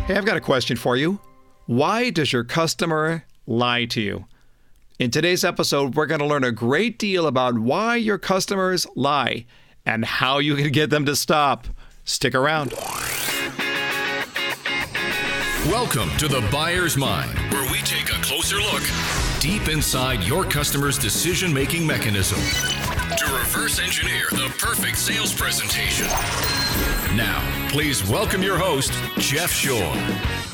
Hey, I've got a question for you. Why does your customer lie to you? In today's episode, we're going to learn a great deal about why your customers lie and how you can get them to stop. Stick around. Welcome to The Buyer's Mind, where we take a closer look deep inside your customer's decision-making mechanism to reverse engineer the perfect sales presentation. Now, please welcome your host, Jeff Shore.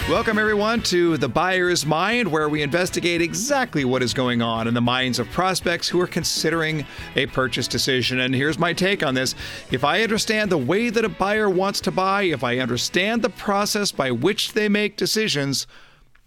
Welcome, everyone, to The Buyer's Mind, where we investigate exactly what is going on in the minds of prospects who are considering a purchase decision. And here's my take on this. If I understand the way that a buyer wants to buy, if I understand the process by which they make decisions,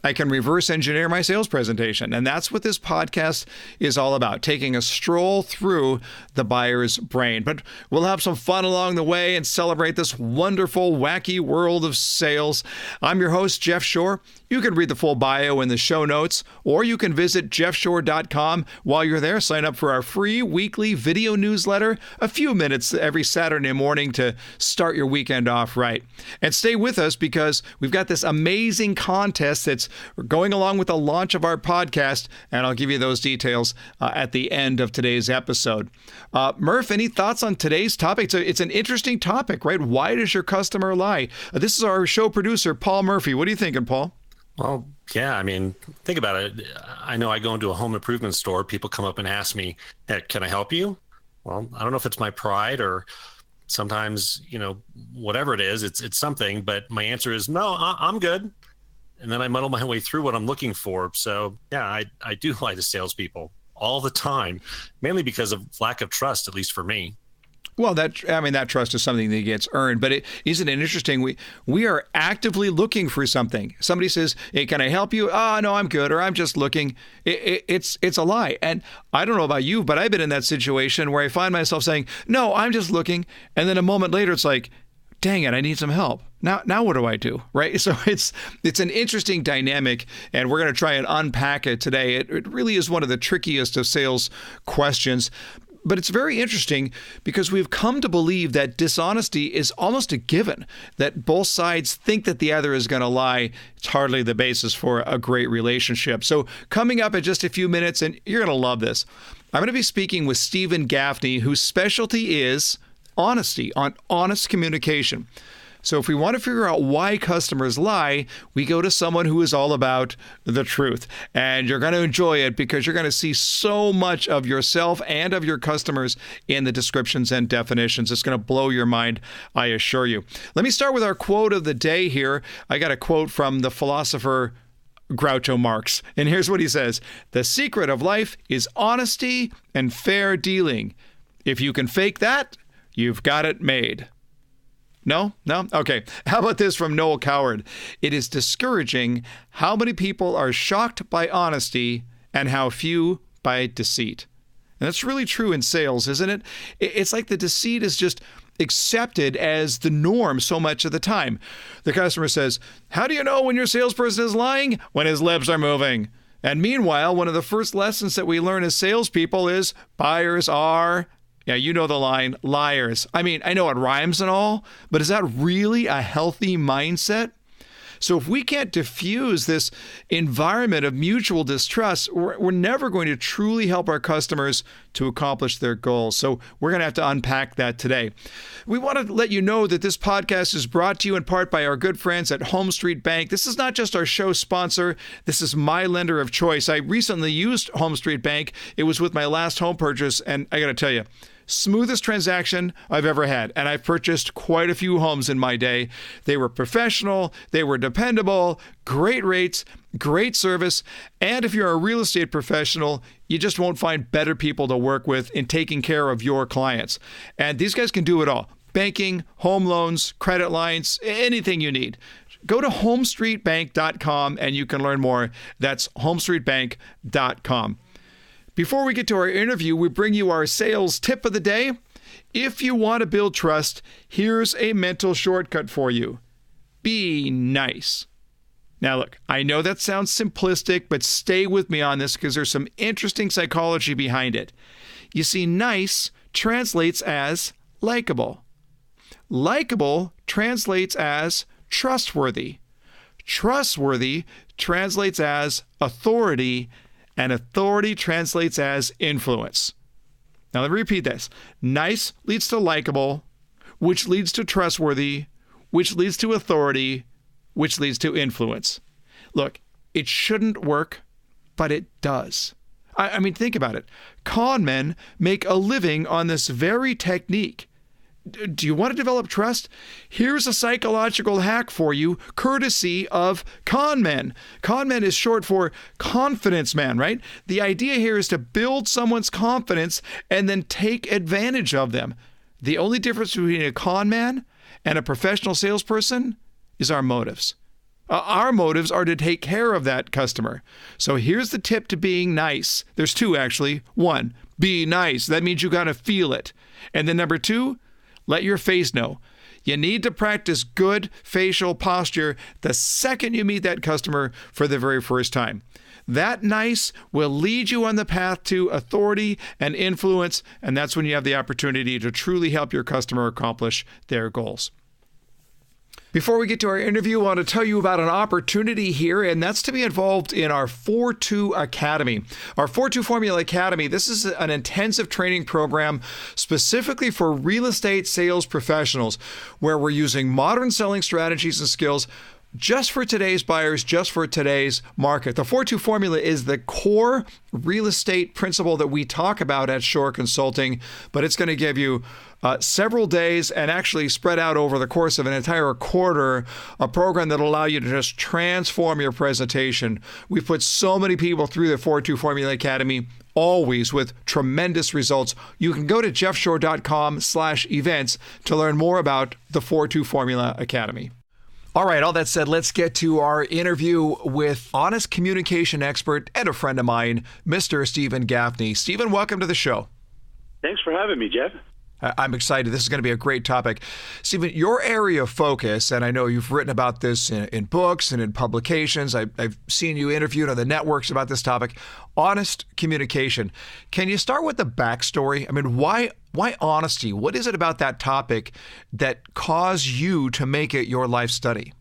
I can reverse engineer my sales presentation. And that's what this podcast is all about, taking a stroll through the buyer's brain. But we'll have some fun along the way and celebrate this wonderful, wacky world of sales. I'm your host, Jeff Shore. You can read the full bio in the show notes, or you can visit jeffshore.com. While you're there, sign up for our free weekly video newsletter, a few minutes every Saturday morning to start your weekend off right. And stay with us because we've got this amazing contest that's going along with the launch of our podcast, and I'll give you those details at the end of today's episode. Murph, any thoughts on today's topic? It's an interesting topic, right? Why does your customer lie? This is our show producer, Paul Murphy. What are you thinking, Paul? Well, yeah, I mean, think about it. I know I go into a home improvement store. People come up and ask me, hey, can I help you? Well, I don't know if it's my pride or sometimes, whatever it is, it's something. But my answer is, no, I'm good. And then I muddle my way through what I'm looking for. So, yeah, I do lie to salespeople all the time, mainly because of lack of trust, at least for me. Well, that trust is something that gets earned, but isn't it interesting? We are actively looking for something. Somebody says, hey, can I help you? Oh, no, I'm good, or I'm just looking. It's a lie. And I don't know about you, but I've been in that situation where I find myself saying, no, I'm just looking. And then a moment later, it's like, dang it, I need some help. Now what do I do, right? So it's an interesting dynamic, and we're going to try and unpack it today. It really is one of the trickiest of sales questions. But it's very interesting because we've come to believe that dishonesty is almost a given, that both sides think that the other is going to lie. It's hardly the basis for a great relationship. So coming up in just a few minutes, and you're going to love this, I'm going to be speaking with Steven Gaffney, whose specialty is honesty, on honest communication. So if we want to figure out why customers lie, we go to someone who is all about the truth. And you're going to enjoy it because you're going to see so much of yourself and of your customers in the descriptions and definitions. It's going to blow your mind, I assure you. Let me start with our quote of the day here. I got a quote from the philosopher Groucho Marx. And here's what he says. The secret of life is honesty and fair dealing. If you can fake that, you've got it made. No? Okay. How about this from Noel Coward? It is discouraging how many people are shocked by honesty and how few by deceit. And that's really true in sales, isn't it? It's like the deceit is just accepted as the norm so much of the time. The customer says, how do you know when your salesperson is lying? When his lips are moving. And meanwhile, one of the first lessons that we learn as salespeople is buyers are... yeah, you know the line, liars. I mean, I know it rhymes and all, but is that really a healthy mindset? So if we can't diffuse this environment of mutual distrust, we're never going to truly help our customers to accomplish their goals. So we're going to have to unpack that today. We want to let you know that this podcast is brought to you in part by our good friends at Home Street Bank. This is not just our show sponsor. This is my lender of choice. I recently used Home Street Bank. It was with my last home purchase, and I got to tell you, smoothest transaction I've ever had. And I've purchased quite a few homes in my day. They were professional, they were dependable, great rates, great service. And if you're a real estate professional, you just won't find better people to work with in taking care of your clients. And these guys can do it all. Banking, home loans, credit lines, anything you need. Go to homestreetbank.com and you can learn more. That's homestreetbank.com. Before we get to our interview, we bring you our sales tip of the day. If you want to build trust, here's a mental shortcut for you. Be nice. Now, look, I know that sounds simplistic, but stay with me on this because there's some interesting psychology behind it. You see, nice translates as likable. Likable translates as trustworthy. Trustworthy translates as authority, and authority translates as influence. Now, let me repeat this. Nice leads to likable, which leads to trustworthy, which leads to authority, which leads to influence. Look, it shouldn't work, but it does. I mean, think about it. Con men make a living on this very technique. Do you want to develop trust? Here's a psychological hack for you, courtesy of con men. Con men is short for confidence man, right? The idea here is to build someone's confidence and then take advantage of them. The only difference between a con man and a professional salesperson is our motives. Our motives are to take care of that customer. So here's the tip to being nice. There's two, actually. One, be nice. That means you got to feel it. And then number two, let your face know. You need to practice good facial posture the second you meet that customer for the very first time. That nice will lead you on the path to authority and influence, and that's when you have the opportunity to truly help your customer accomplish their goals. Before we get to our interview, I want to tell you about an opportunity here, and that's to be involved in our 4-2 Academy. Our 4-2 Formula Academy, this is an intensive training program specifically for real estate sales professionals, where we're using modern selling strategies and skills just for today's buyers, just for today's market. The 4-2 formula is the core real estate principle that we talk about at Shore Consulting, but it's going to give you several days and actually spread out over the course of an entire quarter, a program that will allow you to just transform your presentation. We've put so many people through the 4-2 Formula Academy, always with tremendous results. You can go to jeffshore.com/events to learn more about the 4-2 Formula Academy. All right, all that said, let's get to our interview with honest communication expert and a friend of mine, Mr. Steven Gaffney. Steven, welcome to the show. Thanks for having me, Jeff. I'm excited. This is going to be a great topic. Steven, your area of focus, and I know you've written about this in books and in publications. I've seen you interviewed on the networks about this topic, honest communication. Can you start with the backstory? I mean, why honesty? What is it about that topic that caused you to make it your life study?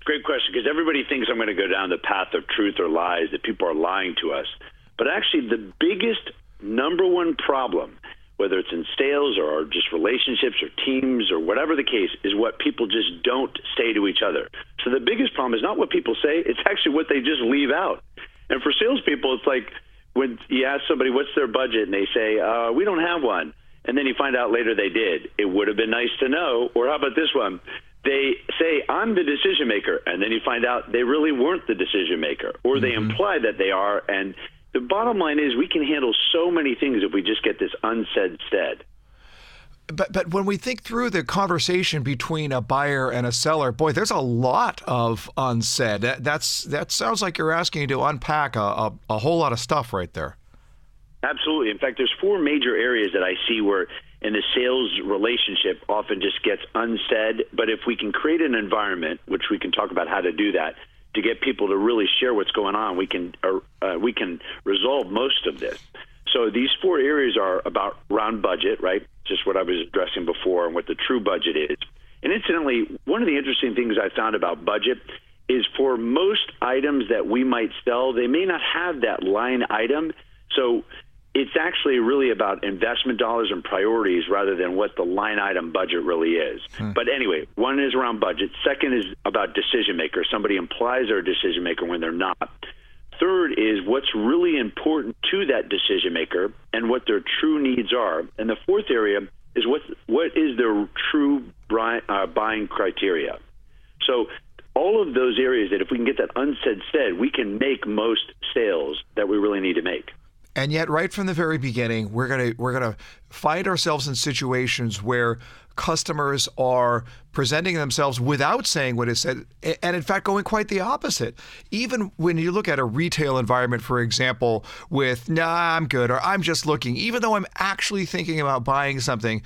Great question, because everybody thinks I'm going to go down the path of truth or lies, that people are lying to us. But actually, the biggest number one problem, whether it's in sales or just relationships or teams or whatever the case, is what people just don't say to each other. So the biggest problem is not what people say, it's actually what they just leave out. And for salespeople, it's like when you ask somebody what's their budget and they say, we don't have one. And then you find out later they did. It would have been nice to know. Or how about this one? They say, I'm the decision maker. And then you find out they really weren't the decision maker. Or they imply that they are. And the bottom line is we can handle so many things if we just get this unsaid said. But when we think through the conversation between a buyer and a seller, boy, there's a lot of unsaid. That sounds like you're asking to unpack a whole lot of stuff right there. Absolutely. In fact, there's 4 major areas that I see where in the sales relationship often just gets unsaid. But if we can create an environment, which we can talk about how to do that, to get people to really share what's going on, we can resolve most of this. So these 4 areas are about around budget, right? Just what I was addressing before and what the true budget is. And incidentally, one of the interesting things I found about budget is for most items that we might sell, they may not have that line item. So it's actually really about investment dollars and priorities rather than what the line item budget really is. But anyway, one is around budget. Second is about decision maker. Somebody implies they're a decision maker when they're not. Third is what's really important to that decision maker and what their true needs are. And the fourth area is what is their true buying criteria. So all of those areas that if we can get that unsaid said, we can make most sales that we really need to make. And yet, right from the very beginning, we're gonna find ourselves in situations where customers are presenting themselves without saying what is said, and in fact going quite the opposite. Even when you look at a retail environment, for example, with "Nah, I'm good," or "I'm just looking," even though I'm actually thinking about buying something,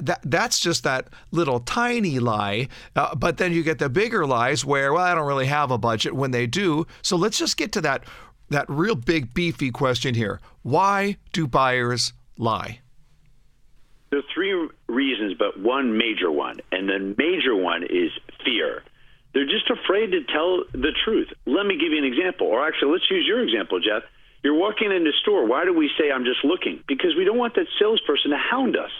that's just that little tiny lie. But then you get the bigger lies where, well, I don't really have a budget when they do. So let's just get to that real big beefy question here. Why do buyers lie? There are 3 reasons, but one major one. And the major one is fear. They're just afraid to tell the truth. Let me give you an example. Or actually, let's use your example, Jeff. You're walking in the store. Why do we say, I'm just looking? Because we don't want that salesperson to hound us.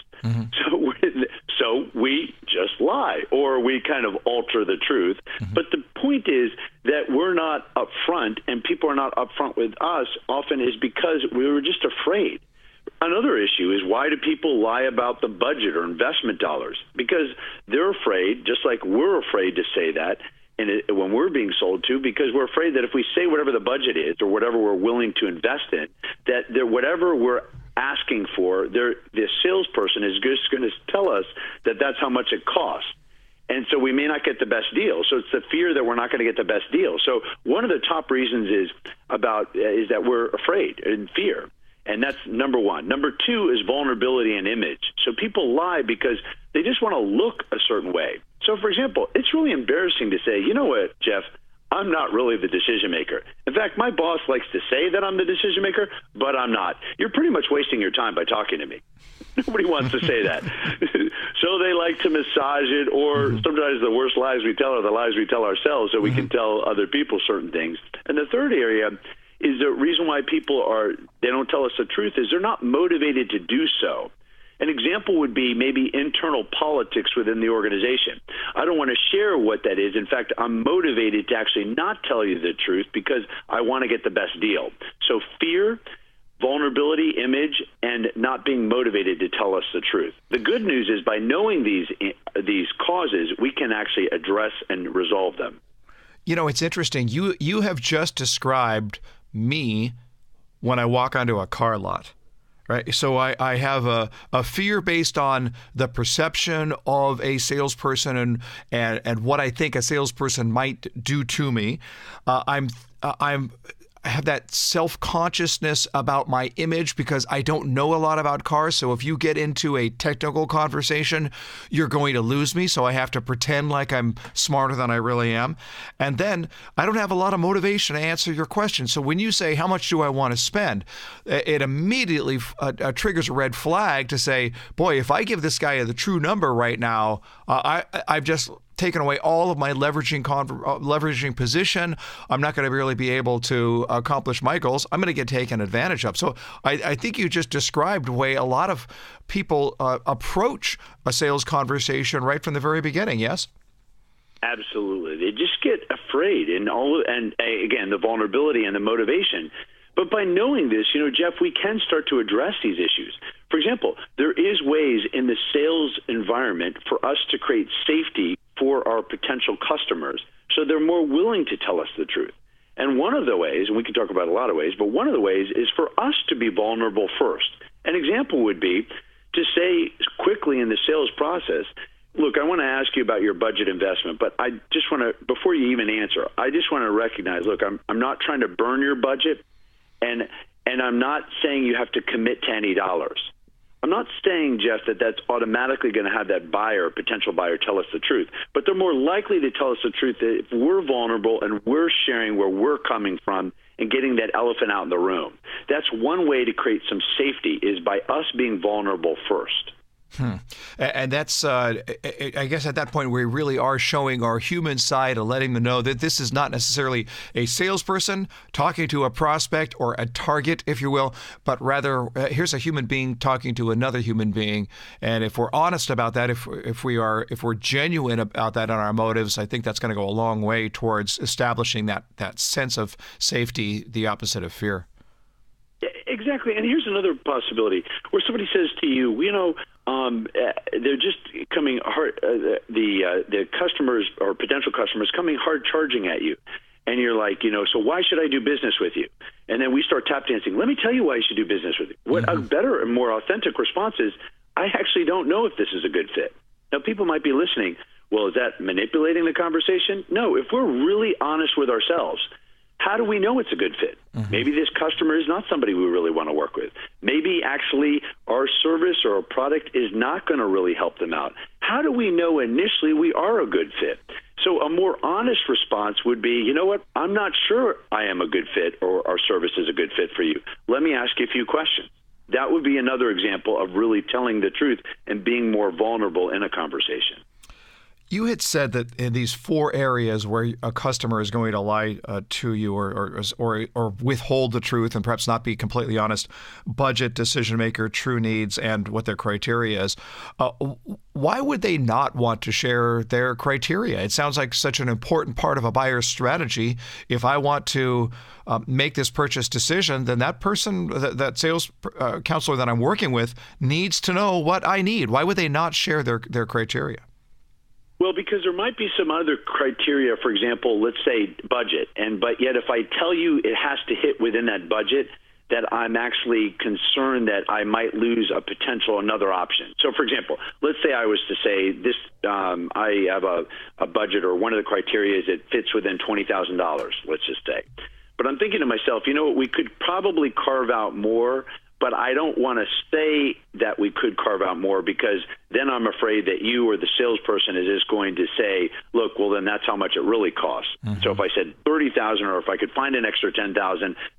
So we just lie, or we kind of alter the truth. But the point is that we're not upfront, and people are not upfront with us often is because we were just afraid. Another issue is, why do people lie about the budget or investment dollars? Because they're afraid, just like we're afraid to say that when we're being sold to, because we're afraid that if we say whatever the budget is or whatever we're willing to invest in, that whatever we're asking for, the salesperson is just going to tell us that that's how much it costs. And so we may not get the best deal. So it's the fear that we're not going to get the best deal. So one of the top reasons is that we're afraid and fear. And that's number one. Number two is vulnerability and image. So people lie because they just want to look a certain way. So, for example, it's really embarrassing to say, you know what, Jeff, I'm not really the decision maker. In fact, my boss likes to say that I'm the decision maker, but I'm not. You're pretty much wasting your time by talking to me. Nobody wants to say that. So they like to massage it, or sometimes the worst lies we tell are the lies we tell ourselves so we can tell other people certain things. And the third area is the reason why they don't tell us the truth is they're not motivated to do so. An example would be maybe internal politics within the organization. I don't want to share what that is. In fact, I'm motivated to actually not tell you the truth because I want to get the best deal. So fear, vulnerability, image, and not being motivated to tell us the truth. The good news is by knowing these causes, we can actually address and resolve them. You know, it's interesting. You have just described me when I walk onto a car lot. Right. So I have a fear based on the perception of a salesperson and what I think a salesperson might do to me. I have that self-consciousness about my image because I don't know a lot about cars. So if you get into a technical conversation, you're going to lose me. So I have to pretend like I'm smarter than I really am. And then I don't have a lot of motivation to answer your question. So when you say, how much do I want to spend? It immediately triggers a red flag to say, boy, if I give this guy the true number right now, I've just taken away all of my leveraging position. I'm not going to really be able to accomplish my goals. I'm going to get taken advantage of. So I think you just described the way a lot of people approach a sales conversation right from the very beginning. Yes? Absolutely. They just get afraid and again, the vulnerability and the motivation. But by knowing this, Jeff, we can start to address these issues. For example, there is ways in the sales environment for us to create safety for our potential customers so they're more willing to tell us the truth. And one of the ways, and we can talk about a lot of ways, but one of the ways is for us to be vulnerable first. An example would be to say quickly in the sales process, look, I want to ask you about your budget investment, but I just want to, before you even answer, I just want to recognize, look, I'm not trying to burn your budget, and I'm not saying you have to commit to any dollars. I'm not saying, Jeff, that that's automatically going to have that potential buyer, tell us the truth. But they're more likely to tell us the truth if we're vulnerable and we're sharing where we're coming from and getting that elephant out in the room. That's one way to create some safety is by us being vulnerable first. And that's, I guess at that point, we really are showing our human side and letting them know that this is not necessarily a salesperson talking to a prospect or a target, if you will, but rather here's a human being talking to another human being. And if we're honest about that, if we're genuine about that in our motives, I think that's going to go a long way towards establishing that sense of safety, the opposite of fear. Exactly. And here's another possibility where somebody says to you, they're just coming hard, the customers or potential customers coming hard charging at you. And you're like, so why should I do business with you? And then we start tap dancing. Let me tell you why you should do business with you. What a better and more authentic response is, I actually don't know if this is a good fit. Now, people might be listening. Well, is that manipulating the conversation? No, if we're really honest with ourselves, how do we know it's a good fit? Maybe this customer is not somebody we really want to work with. Maybe actually our service or our product is not going to really help them out. How do we know initially we are a good fit? So a more honest response would be, you know what, I'm not sure I am a good fit or our service is a good fit for you. Let me ask you a few questions. that would be another example of really telling the truth and being more vulnerable in a conversation. You had said that in these 4 areas where a customer is going to lie to you or withhold the truth and perhaps not be completely honest: budget, decision maker, true needs, and what their criteria is. Why would they not want to share their criteria? It sounds like such an important part of a buyer's strategy. If I want to make this purchase decision, then that person, that sales counselor that I'm working with, needs to know what I need. Why would they not share their criteria? Well, because there might be some other criteria, for example, let's say budget, but yet if I tell you it has to hit within that budget, that I'm actually concerned that I might lose a potential another option. So, for example, let's say I was to say this, I have a budget, or one of the criteria is it fits within $20,000, let's just say. But I'm thinking to myself, you know what, we could probably carve out more, but I don't want to say that we could carve out more, because then I'm afraid that you or the salesperson is just going to say, look, well, then that's how much it really costs. Mm-hmm. So if I said $30,000, or if I could find an extra $10,000,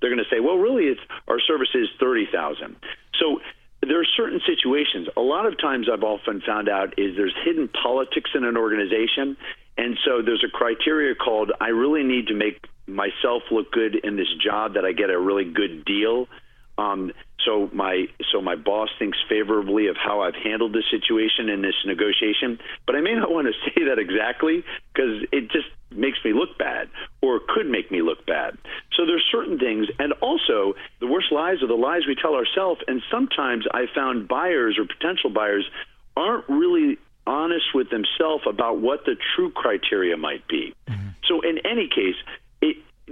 they're going to say, well, really, our service is $30,000. So there are certain situations. A lot of times I've often found out is there's hidden politics in an organization. And so there's a criteria called, I really need to make myself look good in this job, that I get a really good deal. So my boss thinks favorably of how I've handled this situation in this negotiation, but I may not want to say that exactly, because it just makes me look bad, or could make me look bad. So there's certain things, and also the worst lies are the lies we tell ourselves. And sometimes I found buyers or potential buyers aren't really honest with themselves about what the true criteria might be. Mm-hmm. So in any case,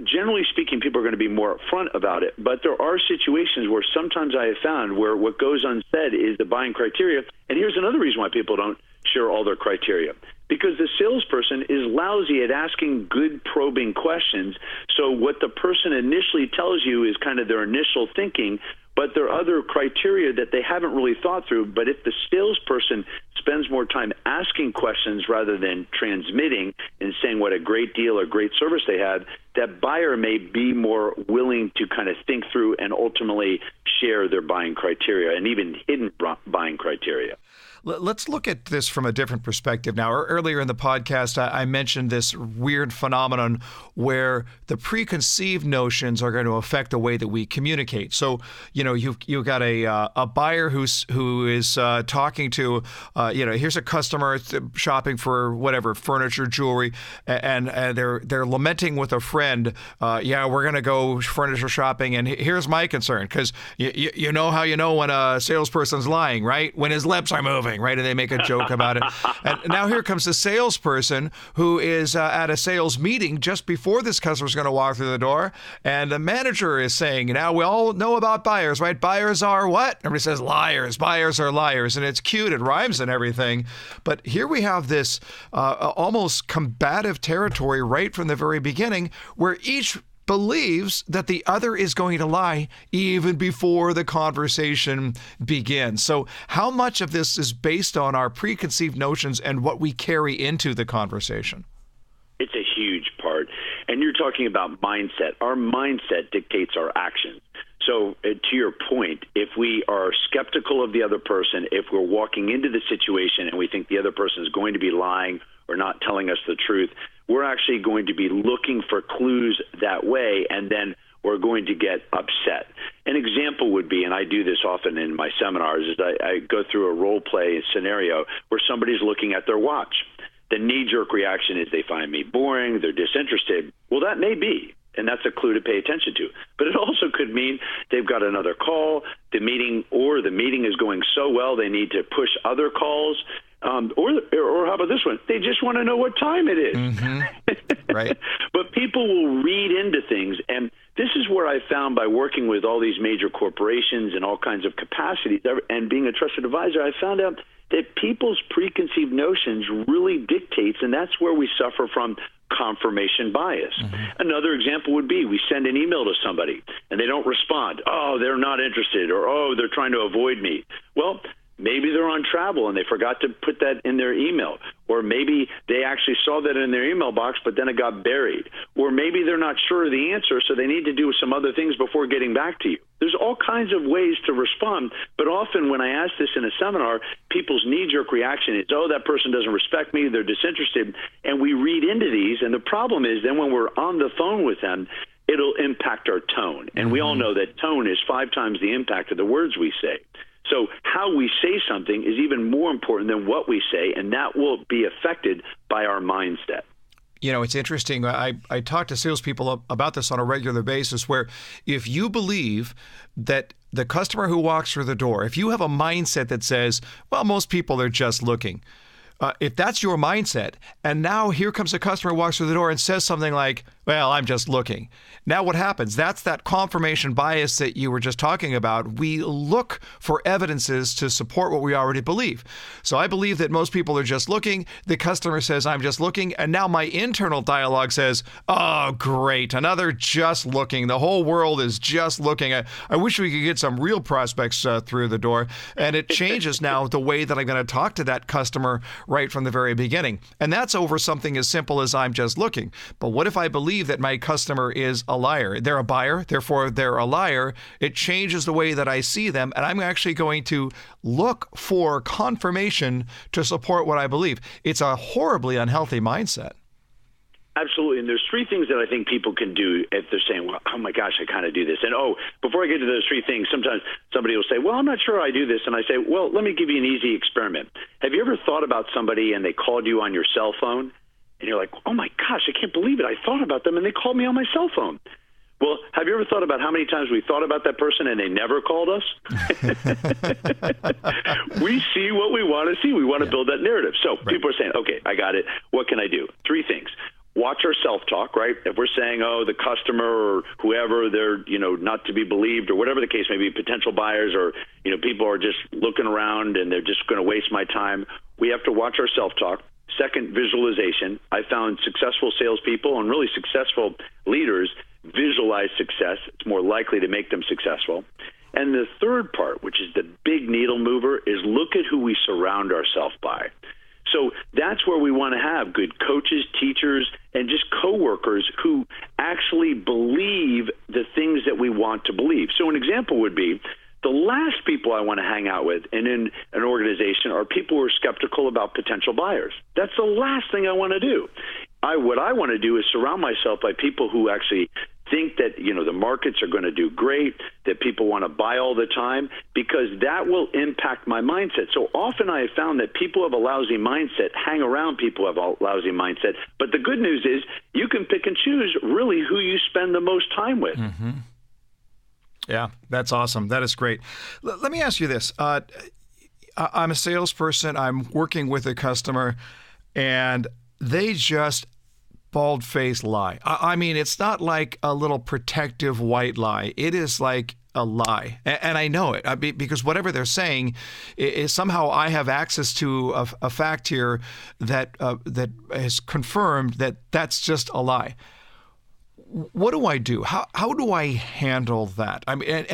generally speaking, people are going to be more upfront about it, but there are situations where sometimes I have found where what goes unsaid is the buying criteria. And here's another reason why people don't share all their criteria: because the salesperson is lousy at asking good probing questions. So what the person initially tells you is kind of their initial thinking, but there are other criteria that they haven't really thought through. But if the salesperson spends more time asking questions rather than transmitting and saying what a great deal or great service they had, that buyer may be more willing to kind of think through and ultimately share their buying criteria, and even hidden buying criteria. Let's look at this from a different perspective now. Earlier in the podcast, I mentioned this weird phenomenon where the preconceived notions are going to affect the way that we communicate. So, you know, you've got a buyer who is talking to, here's a customer shopping for whatever, furniture, jewelry, and they're lamenting with a friend, we're going to go furniture shopping, and here's my concern, because you know how you know when a salesperson's lying, right? When his lips are moving. Right, and they make a joke about it. And now here comes the salesperson who is at a sales meeting just before this customer's going to walk through the door, and the manager is saying, now we all know about buyers, right? Buyers are what? Everybody says liars. Buyers are liars, and it's cute. It rhymes and everything. But here we have this almost combative territory right from the very beginning, where each believes that the other is going to lie even before the conversation begins. So how much of this is based on our preconceived notions and what we carry into the conversation? It's a huge part. And you're talking about mindset. Our mindset dictates our actions. So to your point, if we are skeptical of the other person, if we're walking into the situation and we think the other person is going to be lying or not telling us the truth, we're actually going to be looking for clues that way, and then we're going to get upset. An example would be, and I do this often in my seminars, is I go through a role play scenario where somebody's looking at their watch. The knee-jerk reaction is they find me boring, they're disinterested. Well, that may be, and that's a clue to pay attention to. But it also could mean they've got another call, the meeting is going so well they need to push other calls. Or how about this one? They just want to know what time it is. Mm-hmm. Right. But people will read into things. And this is where I found, by working with all these major corporations and all kinds of capacities and being a trusted advisor, I found out that people's preconceived notions really dictates, and that's where we suffer from confirmation bias. Mm-hmm. Another example would be we send an email to somebody and they don't respond. Oh, they're not interested, or oh, they're trying to avoid me. Well, maybe they're on travel and they forgot to put that in their email. Or maybe they actually saw that in their email box, but then it got buried. Or maybe they're not sure of the answer, so they need to do some other things before getting back to you. There's all kinds of ways to respond, but often when I ask this in a seminar, people's knee-jerk reaction is, oh, that person doesn't respect me, they're disinterested, and we read into these, and the problem is then when we're on the phone with them, it'll impact our tone, and we all know that tone is 5 times the impact of the words we say. So how we say something is even more important than what we say, and that will be affected by our mindset. You know, it's interesting. I talk to salespeople about this on a regular basis, where if you believe that the customer who walks through the door, if you have a mindset that says, well, most people are just looking, if that's your mindset, and now here comes a customer who walks through the door and says something like, well, I'm just looking. Now what happens? That's that confirmation bias that you were just talking about. We look for evidences to support what we already believe. So I believe that most people are just looking. The customer says, I'm just looking. And now my internal dialogue says, oh, great. Another just looking. The whole world is just looking. I wish we could get some real prospects through the door. And it changes now the way that I'm going to talk to that customer right from the very beginning. And that's over something as simple as I'm just looking. But what if I believe that my customer is a liar? They're a buyer, therefore they're a liar. It changes the way that I see them, and I'm actually going to look for confirmation to support what I believe. It's a horribly unhealthy mindset. Absolutely. And there's 3 things that I think people can do if they're saying, well, oh my gosh, I kind of do this. And before I get to those 3 things, sometimes somebody will say, well, I'm not sure I do this. And I say, well, let me give you an easy experiment. Have you ever thought about somebody and they called you on your cell phone? And you're like, oh my gosh, I can't believe it. I thought about them and they called me on my cell phone. Well, have you ever thought about how many times we thought about that person and they never called us? We see what we want to see. We want to build that narrative. So people are saying, okay, I got it. What can I do? 3 things. Watch our self-talk, right? If we're saying, oh, the customer or whoever, they're, not to be believed or whatever the case may be, potential buyers or, people are just looking around and they're just going to waste my time. We have to watch our self-talk. Second, visualization. I found successful salespeople and really successful leaders visualize success. It's more likely to make them successful. And the third part, which is the big needle mover, is look at who we surround ourselves by. So that's where we want to have good coaches, teachers, and just coworkers who actually believe the things that we want to believe. So an example would be, the last people I want to hang out with and in an organization are people who are skeptical about potential buyers. That's the last thing I want to do. What I want to do is surround myself by people who actually think that, the markets are going to do great, that people want to buy all the time, because that will impact my mindset. So often I have found that people have a lousy mindset, hang around people who have a lousy mindset. But the good news is you can pick and choose really who you spend the most time with. Mm-hmm. Yeah, that's awesome. That is great. Let me ask you this. I'm a salesperson. I'm working with a customer, and they just bald-faced lie. I mean, it's not like a little protective white lie. It is like a lie. And I know it because whatever they're saying is somehow I have access to a fact here that has confirmed that that's just a lie. What do I do? How do I handle that? I mean,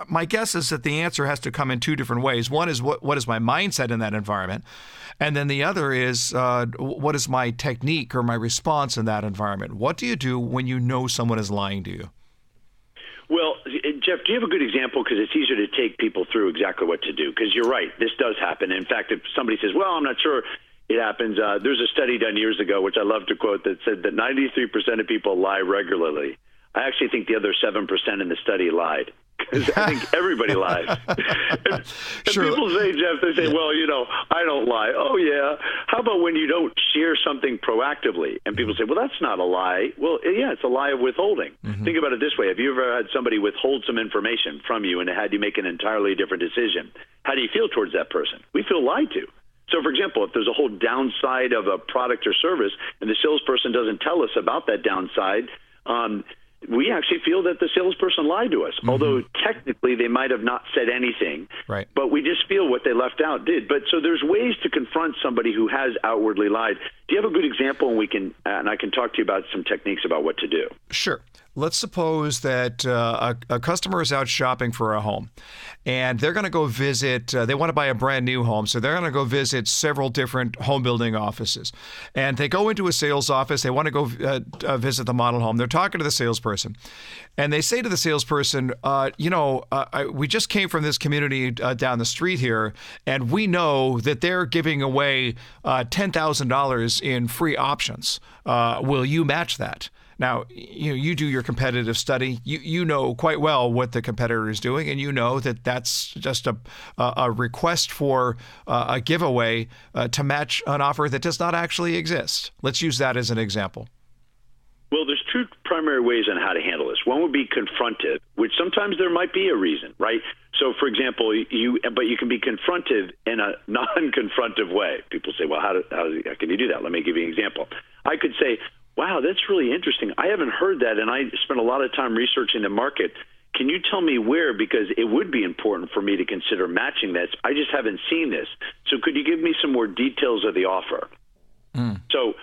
my guess is that the answer has to come in 2 different ways. One is what is my mindset in that environment, and then the other is what is my technique or my response in that environment. What do you do when you know someone is lying to you? Well, Jeff, do you have a good example? Because it's easier to take people through exactly what to do. Because you're right, this does happen. In fact, if somebody says, well, I'm not sure it happens, there's a study done years ago, which I love to quote, that said that 93% of people lie regularly. I actually think the other 7% in the study lied, because I think everybody lies. and Sure. People say, Jeff, they say, well, I don't lie. Oh, yeah. How about when you don't share something proactively? And people say, well, that's not a lie. Well, yeah, it's a lie of withholding. Mm-hmm. Think about it this way. Have you ever had somebody withhold some information from you and it had you make an entirely different decision? How do you feel towards that person? We feel lied to. So, for example, if there's a whole downside of a product or service and the salesperson doesn't tell us about that downside, we actually feel that the salesperson lied to us, although technically they might have not said anything, right? But we just feel what they left out did. But so there's ways to confront somebody who has outwardly lied. Do you have a good example? And I can talk to you about some techniques about what to do. Sure. let's suppose that a customer is out shopping for a home, and they're going to go visit, they want to buy a brand new home, so they're going to go visit several different home building offices. And they go into a sales office, they want to go visit the model home. They're talking to the salesperson, and they say to the salesperson, we just came from this community down the street here, and we know that they're giving away $10,000 in free options. Will you match that? Now, you do your competitive study. You know quite well what the competitor is doing, and you know that that's just a request for a giveaway to match an offer that does not actually exist. Let's use that as an example. Well, there's two primary ways on how to handle this. One would be confrontive, which sometimes there might be a reason, right? So, for example, you can be confrontive in a non-confrontive way. People say, well, how can you do that? Let me give you an example. I could say, wow, that's really interesting. I haven't heard that, and I spent a lot of time researching the market. Can you tell me where? Because it would be important for me to consider matching this. I just haven't seen this. So could you give me some more details of the offer? So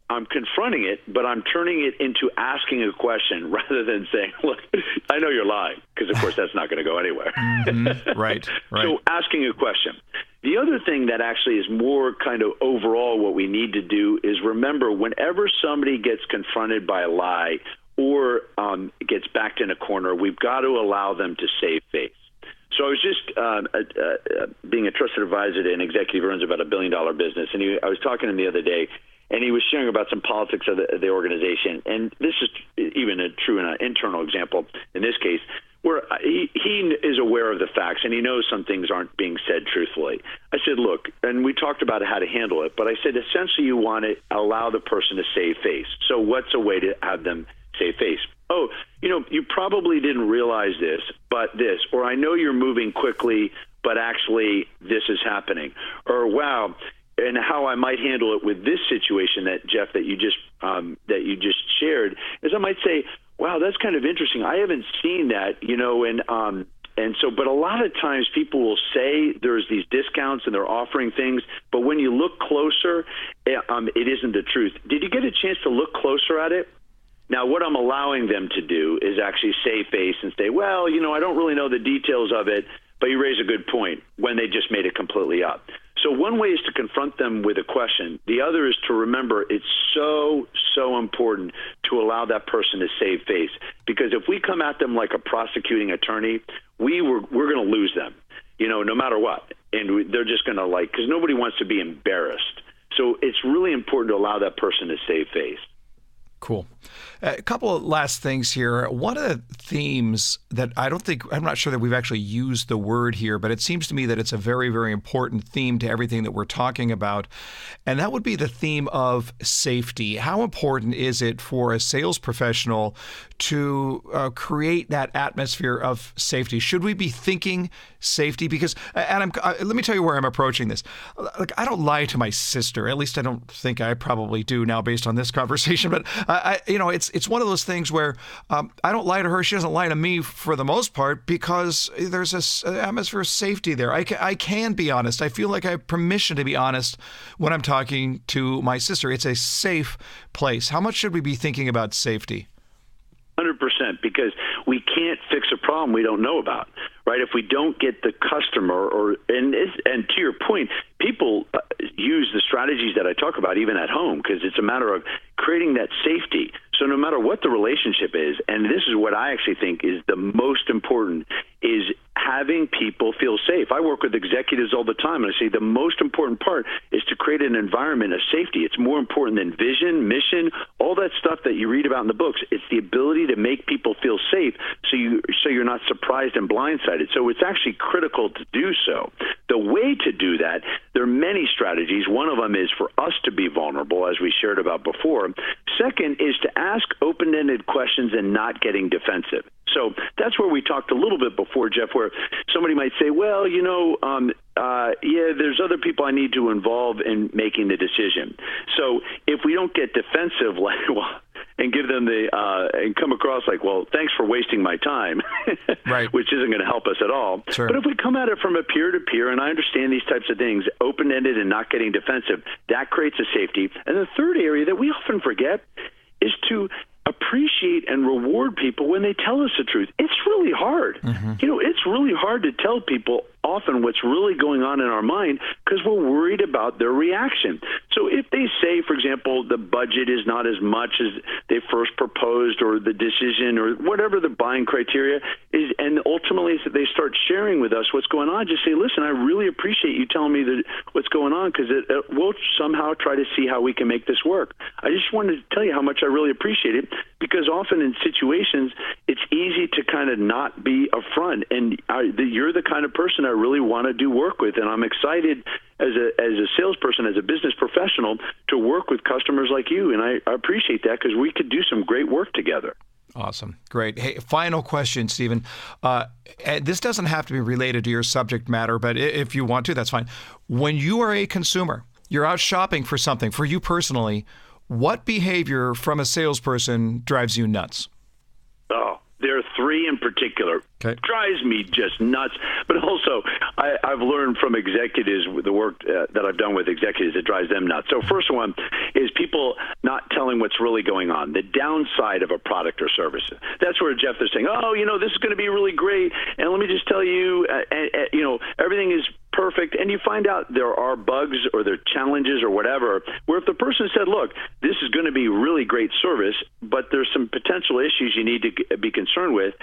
I'm confronting it, but I'm turning it into asking a question rather than saying, look, I know you're lying, because, of course, that's not going to go anywhere. Right. So asking a question. The other thing that actually is more kind of overall what we need to do is remember whenever somebody gets confronted by a lie or gets backed in a corner, we've got to allow them to save face. So I was just being a trusted advisor to an executive who runs about $1 billion business, and I was talking to him the other day, and he was sharing about some politics of the organization. And this is even true in an internal example in this case, where he is aware of the facts and he knows some things aren't being said truthfully. I said, look, and we talked about how to handle it, but I said, essentially you want to allow the person to save face. So what's a way to have them save face? Oh, you probably didn't realize this, but this, or I know you're moving quickly, but actually this is happening. Or, wow, and how I might handle it with this situation that, Jeff, that you just shared is I might say, wow, that's kind of interesting. I haven't seen that, and so, but a lot of times people will say there's these discounts and they're offering things, but when you look closer, it isn't the truth. Did you get a chance to look closer at it? Now, what I'm allowing them to do is actually save face and say, well, I don't really know the details of it, but you raise a good point when they just made it completely up. So one way is to confront them with a question. The other is to remember it's so, so important to allow that person to save face. Because if we come at them like a prosecuting attorney, we're going to lose them, no matter what. And they're just going to because nobody wants to be embarrassed. So it's really important to allow that person to save face. Cool. A couple of last things here. One of the themes that I'm not sure that we've actually used the word here, but it seems to me that it's a very, very important theme to everything that we're talking about. And that would be the theme of safety. How important is it for a sales professional to create that atmosphere of safety? Should we be thinking safety? Because, Adam, let me tell you where I'm approaching this. I don't lie to my sister. At least I don't think I probably do now based on this conversation. But it's one of those things where I don't lie to her. She doesn't lie to me for the most part because there's an atmosphere of safety there. I can be honest. I feel like I have permission to be honest when I'm talking to my sister. It's a safe place. How much should we be thinking about safety? 100%, because we can't fix a problem we don't know about, right? If we don't get the customer, and to your point, people use the strategies that I talk about even at home because it's a matter of creating that safety. So no matter what the relationship is, and this is what I actually think is the most important, is having people feel safe. I work with executives all the time, and I say the most important part is to create an environment of safety. It's more important than vision, mission, all that stuff that you read about in the books. It's the ability to make people feel safe so you're not surprised and blindsided. So it's actually critical to do so. The way to do that, there are many strategies. One of them is for us to be vulnerable, as we shared about before. Second is to ask open-ended questions and not getting defensive. So that's where we talked a little bit before, Jeff, where somebody might say, well, there's other people I need to involve in making the decision. So if we don't get defensive, and give them and come across like, well, thanks for wasting my time, right, which isn't going to help us at all. Sure. But if we come at it from a peer-to-peer, and I understand these types of things, open-ended and not getting defensive, that creates a safety. And the third area that we often forget is to appreciate and reward people when they tell us the truth. It's really hard. It's really hard to tell people often what's really going on in our mind because we're worried about their reaction. So if they say, for example, the budget is not as much as they first proposed, or the decision, or whatever the buying criteria is, and ultimately they start sharing with us what's going on, just say, listen, I really appreciate you telling me what's going on, because we'll somehow try to see how we can make this work. I just wanted to tell you how much I really appreciate it, because often in situations, it's easy to kind of not be upfront, and you're the kind of person I really want to do work with, and I'm excited as a salesperson, as a business professional, to work with customers like you, and I appreciate that because we could do some great work together. Awesome. Great. Hey, final question, Steven. This doesn't have to be related to your subject matter, but if you want to, that's fine. When you are a consumer, you're out shopping for something, for you personally, what behavior from a salesperson drives you nuts? Oh, there are three in particular. Okay. Drives me just nuts. But also, I've learned from executives, the work that I've done with executives, it drives them nuts. So first one is people not telling what's really going on, the downside of a product or service. That's where, Jeff, they're saying, this is going to be really great, and let me just tell you, everything is perfect, and you find out there are bugs or there are challenges or whatever, where if the person said, look, this is going to be really great service, but there's some potential issues you need to be concerned with,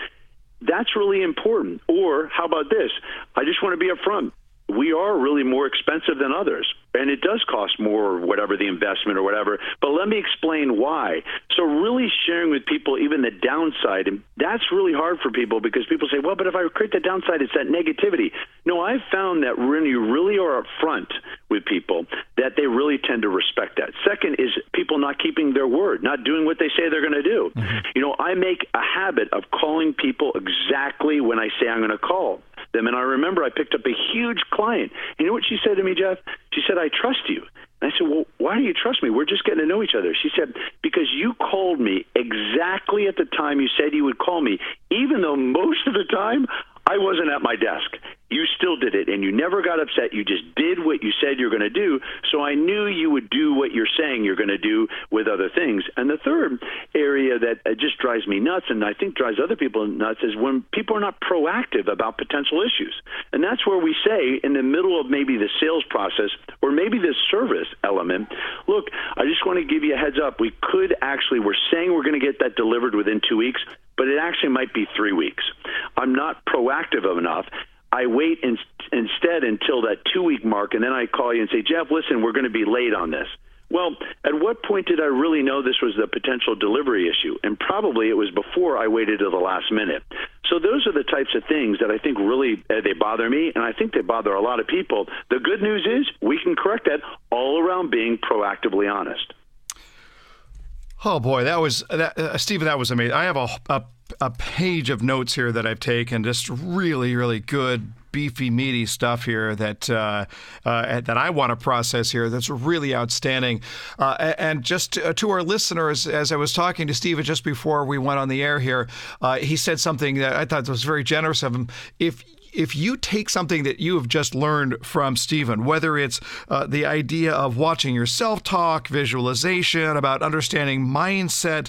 that's really important. Or how about this? I just want to be upfront. We are really more expensive than others, and it does cost more, whatever the investment or whatever, but let me explain why. So really sharing with people even the downside, and that's really hard for people because people say, well, but if I create the downside, it's that negativity. No, I've found that when you really are upfront with people, that they really tend to respect that. Second is people not keeping their word, not doing what they say they're going to do. I make a habit of calling people exactly when I say I'm going to call them. And I remember I picked up a huge client. You know what she said to me, Jeff? She said, I trust you. And I said, well, why do you trust me? We're just getting to know each other. She said, because you called me exactly at the time you said you would call me, even though most of the time I wasn't at my desk. You still did it, and you never got upset. You just did what you said you're going to do, so I knew you would do what you're saying you're going to do with other things. And the third area that just drives me nuts, and I think drives other people nuts, is when people are not proactive about potential issues. And that's where we say, in the middle of maybe the sales process or maybe the service element, look, I just want to give you a heads up. We're saying we're going to get that delivered within 2 weeks, but it actually might be 3 weeks. I'm not proactive enough. I wait instead until that 2 week mark, and then I call you and say, Jeff, listen, we're going to be late on this. Well, at what point did I really know this was the potential delivery issue? And probably it was before I waited till the last minute. So those are the types of things that I think really they bother me, and I think they bother a lot of people. The good news is we can correct that all around being proactively honest. Oh boy, Steven, that was amazing. I have a page of notes here that I've taken, just really, really good, beefy, meaty stuff here that I want to process here. That's really outstanding. And just to our listeners, as I was talking to Steven just before we went on the air here, he said something that I thought was very generous of him. If you take something that you have just learned from Steven, whether it's the idea of watching yourself talk, visualization, about understanding mindset,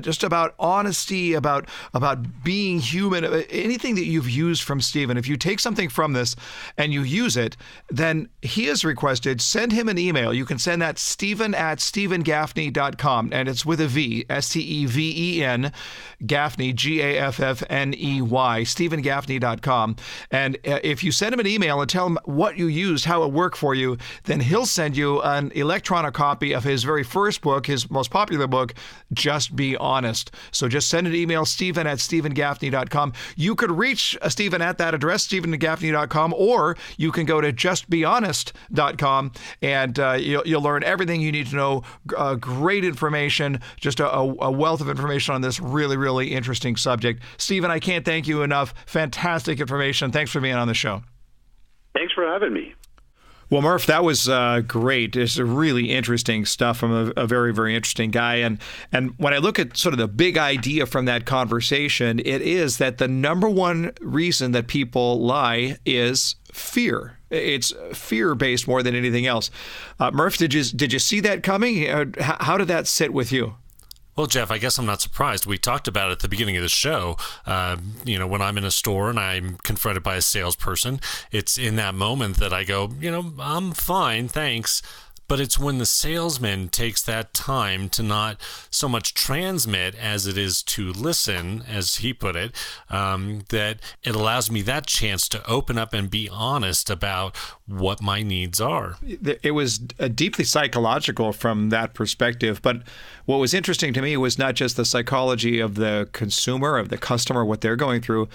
just about honesty, about being human, anything that you've used from Steven, if you take something from this and you use it, then he has requested, send him an email. You can send that Steven@StevenGaffney.com, and it's with a V, Steven, Gaffney, Gaffney, StevenGaffney.com. And if you send him an email and tell him what you used, how it worked for you, then he'll send you an electronic copy of his very first book, his most popular book, Just Be Honest. So just send an email, Steven@StevenGaffney.com. You could reach Steven at that address, Steven@Gaffney.com, or you can go to JustBeHonest.com, and you'll learn everything you need to know, great information, just a wealth of information on this really, really interesting subject. Steven, I can't thank you enough. Fantastic information. Thanks for being on the show. Thanks for having me. Well, Murph, that was great. It's really interesting stuff from a very, very interesting guy. And when I look at sort of the big idea from that conversation, it is that the number one reason that people lie is fear. It's fear-based more than anything else. Murph, did you see that coming? How did that sit with you? Well, Jeff, I guess I'm not surprised. We talked about it at the beginning of the show. When I'm in a store and I'm confronted by a salesperson, it's in that moment that I go, I'm fine, thanks. But it's when the salesman takes that time to not so much transmit as it is to listen, as he put it, that it allows me that chance to open up and be honest about what my needs are. It was deeply psychological from that perspective. But what was interesting to me was not just the psychology of the consumer, of the customer, what they're going through,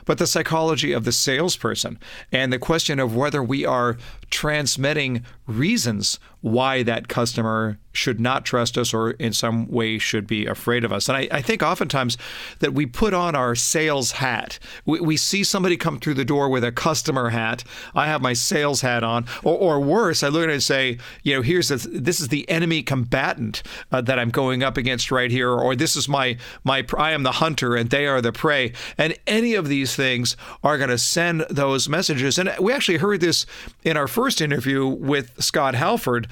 but the psychology of the salesperson and the question of whether we are transmitting reasons why that customer should not trust us or in some way should be afraid of us. And I think oftentimes that we put on our sales hat. We see somebody come through the door with a customer hat. I have my sales hat on. Or worse, I look at it and say, this is the enemy combatant that I'm going up against right here. Or this is I am the hunter and they are the prey. And any of these things are going to send those messages. And we actually heard this in our first interview with Scott Halford.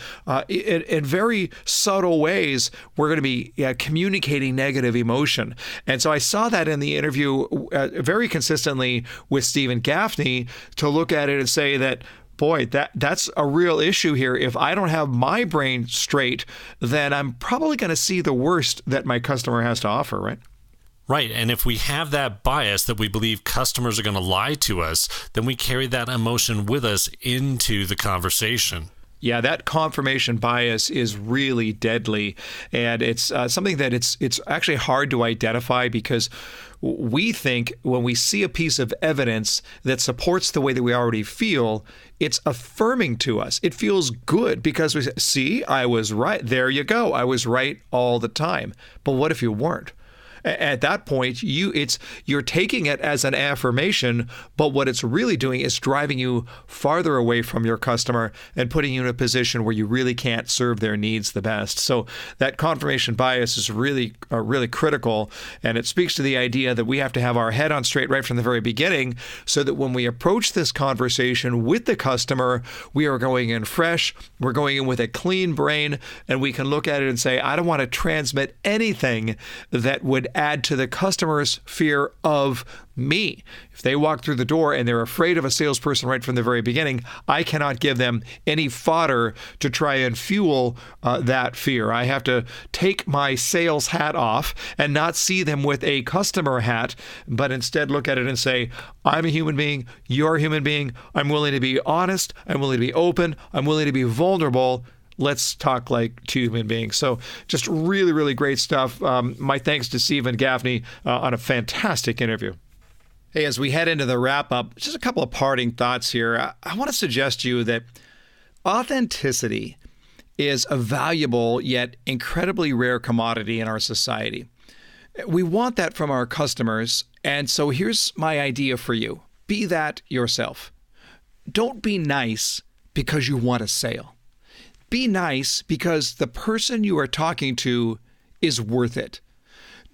In very subtle ways, we're going to be communicating negative emotion. And so I saw that in the interview very consistently with Steven Gaffney, to look at it and say that, boy, that's a real issue here. If I don't have my brain straight, then I'm probably going to see the worst that my customer has to offer, right? Right. And if we have that bias that we believe customers are going to lie to us, then we carry that emotion with us into the conversation. Yeah, that confirmation bias is really deadly, and it's something that it's actually hard to identify, because we think when we see a piece of evidence that supports the way that we already feel, it's affirming to us. It feels good because we say, see, I was right. There you go. I was right all the time. But what if you weren't? At that point, you're taking it as an affirmation, but what it's really doing is driving you farther away from your customer and putting you in a position where you really can't serve their needs the best. So that confirmation bias is really critical, and it speaks to the idea that we have to have our head on straight right from the very beginning, so that when we approach this conversation with the customer, we are going in fresh, we're going in with a clean brain, and we can look at it and say, I don't want to transmit anything that would add to the customer's fear of me. If they walk through the door and they're afraid of a salesperson right from the very beginning, I cannot give them any fodder to try and fuel that fear. I have to take my sales hat off and not see them with a customer hat, but instead look at it and say, I'm a human being, you're a human being, I'm willing to be honest, I'm willing to be open, I'm willing to be vulnerable. Let's talk like two human beings. So just really, really great stuff. My thanks to Steven Gaffney on a fantastic interview. Hey, as we head into the wrap-up, just a couple of parting thoughts here. I want to suggest to you that authenticity is a valuable yet incredibly rare commodity in our society. We want that from our customers, and so here's my idea for you. Be that yourself. Don't be nice because you want a sale. Be nice because the person you are talking to is worth it.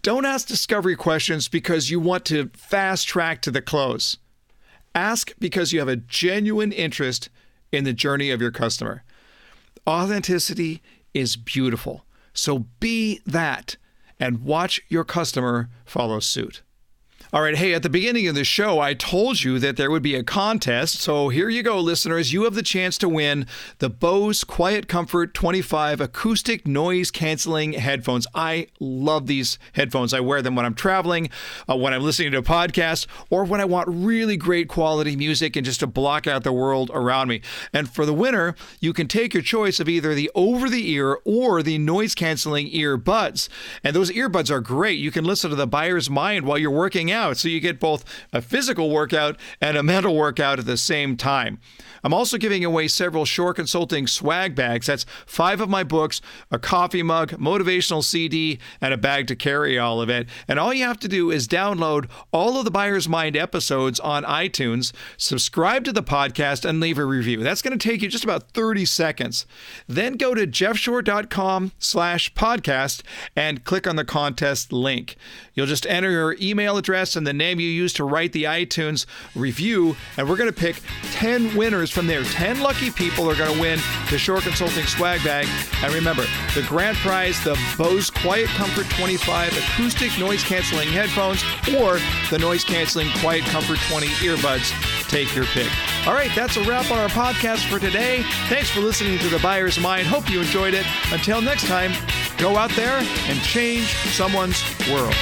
Don't ask discovery questions because you want to fast track to the close. Ask because you have a genuine interest in the journey of your customer. Authenticity is beautiful. So be that and watch your customer follow suit. All right, hey, at the beginning of the show, I told you that there would be a contest. So here you go, listeners. You have the chance to win the Bose Quiet Comfort 25 acoustic noise canceling headphones. I love these headphones. I wear them when I'm traveling, when I'm listening to a podcast, or when I want really great quality music and just to block out the world around me. And for the winner, you can take your choice of either the over-the-ear or the noise canceling earbuds. And those earbuds are great. You can listen to the buyer's mind while you're working out. So you get both a physical workout and a mental workout at the same time. I'm also giving away several Shore Consulting swag bags. That's 5 of my books, a coffee mug, motivational CD, and a bag to carry all of it. And all you have to do is download all of the Buyer's Mind episodes on iTunes, subscribe to the podcast, and leave a review. That's going to take you just about 30 seconds. Then go to jeffshore.com/podcast and click on the contest link. You'll just enter your email address address and the name you used to write the iTunes review, and we're going to pick 10 winners from there. 10 lucky people are going to win the Shore Consulting swag bag. And remember, the grand prize, the Bose Quiet Comfort 25 acoustic noise-canceling headphones or the noise-canceling Quiet Comfort 20 earbuds. Take your pick. All right, that's a wrap on our podcast for today. Thanks for listening to The Buyer's Mind. Hope you enjoyed it. Until next time, go out there and change someone's world.